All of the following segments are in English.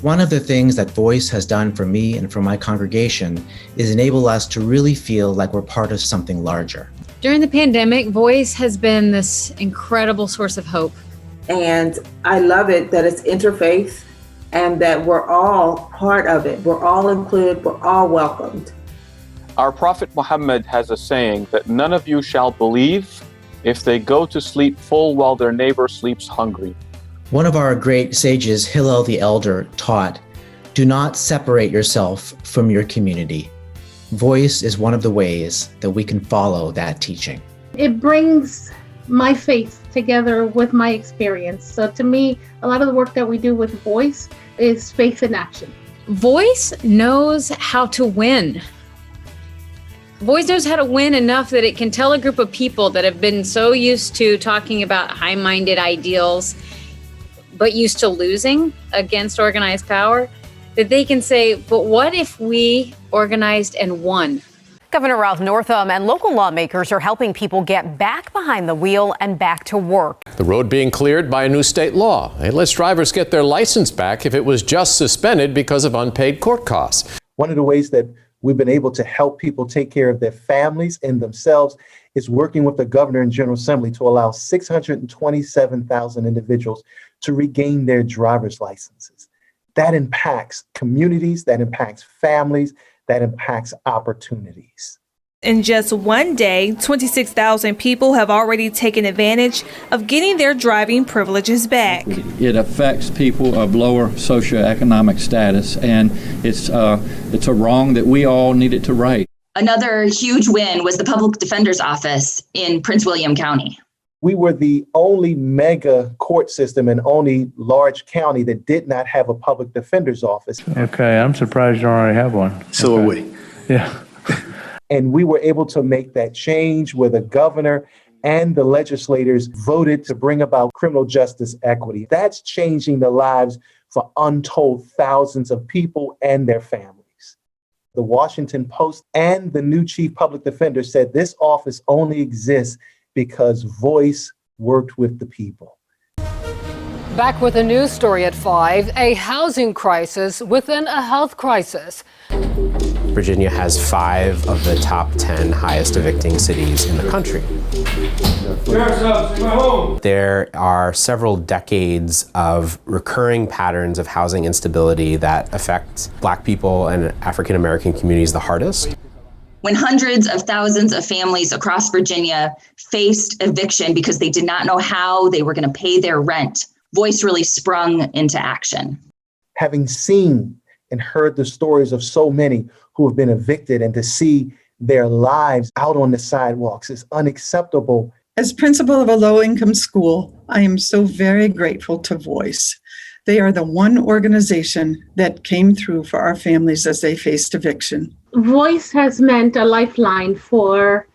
One of the things that Voice has done for me and for my congregation is enable us to really feel like we're part of something larger. During the pandemic, Voice has been this incredible source of hope. And I love it that it's interfaith and that we're all part of it. We're all included, we're all welcomed. Our Prophet Muhammad has a saying that none of you shall believe if they go to sleep full while their neighbor sleeps hungry. One of our great sages, Hillel the Elder, taught, "Do not separate yourself from your community." Voice is one of the ways that we can follow that teaching. It brings my faith together with my experience. So to me, a lot of the work that we do with Voice is faith in action. Voice knows how to win. Voice knows how to win enough that it can tell a group of people that have been so used to talking about high-minded ideals, but used to losing against organized power, that they can say, but what if we organized and won? Governor Ralph Northam and local lawmakers are helping people get back behind the wheel and back to work. The road being cleared by a new state law. It lets drivers get their license back if it was just suspended because of unpaid court costs. One of the ways that we've been able to help people take care of their families and themselves is working with the governor and General Assembly to allow 627,000 individuals to regain their driver's licenses. That impacts communities, that impacts families, that impacts opportunities. In just one day, 26,000 people have already taken advantage of getting their driving privileges back. It affects people of lower socioeconomic status, and it's a wrong that we all needed to right. Another huge win was the Public Defender's Office in Prince William County. We were the only mega court system and only large county that did not have a public defender's office. Okay, I'm surprised you already have one. So are we. Yeah. And we were able to make that change where the governor and the legislators voted to bring about criminal justice equity. That's changing the lives for untold thousands of people and their families. The Washington Post and the new chief public defender said this office only exists because Voice worked with the people. Back with a news story at 5, a housing crisis within a health crisis. Virginia has 5 of the top 10 highest evicting cities in the country. There are several decades of recurring patterns of housing instability that affect Black people and African American communities the hardest. When hundreds of thousands of families across Virginia faced eviction because they did not know how they were going to pay their rent, Voice really sprung into action. Having seen and heard the stories of so many who have been evicted and to see their lives out on the sidewalks is unacceptable. As principal of a low-income school, I am so very grateful to Voice. They are the one organization that came through for our families as they faced eviction. Voice has meant a lifeline for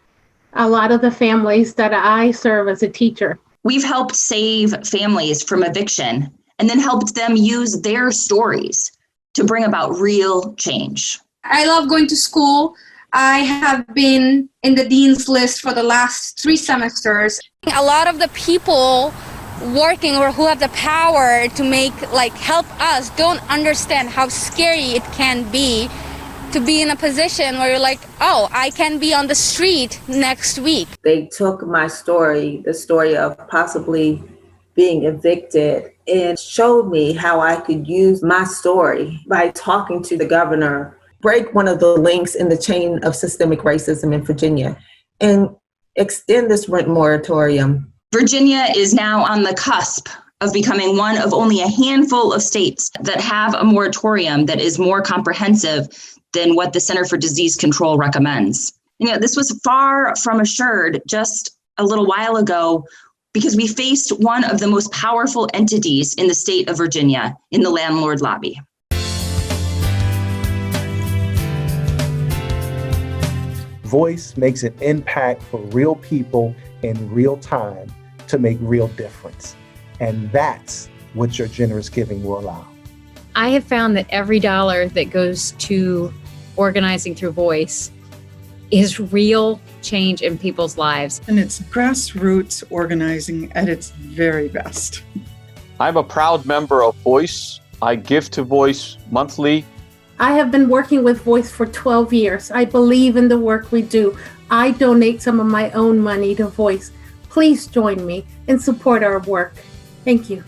a lot of the families that I serve as a teacher. We've helped save families from eviction and then helped them use their stories to bring about real change. I love going to school. I have been in the dean's list for the last 3 semesters. A lot of the people working or who have the power to help us don't understand how scary it can be to be in a position where you're like, oh, I can be on the street next week. They took my story, the story of possibly being evicted, and showed me how I could use my story by talking to the governor, break one of the links in the chain of systemic racism in Virginia, and extend this rent moratorium. Virginia is now on the cusp of becoming one of only a handful of states that have a moratorium that is more comprehensive than what the Center for Disease Control recommends. This was far from assured just a little while ago because we faced one of the most powerful entities in the state of Virginia in the landlord lobby. Voice makes an impact for real people in real time to make real difference. And that's what your generous giving will allow. I have found that every dollar that goes to organizing through Voice is real change in people's lives. And it's grassroots organizing at its very best. I'm a proud member of Voice I give to Voice monthly. I have been working with Voice for 12 years. I believe in the work we do. I donate some of my own money to Voice. Please join me and support our work. Thank you.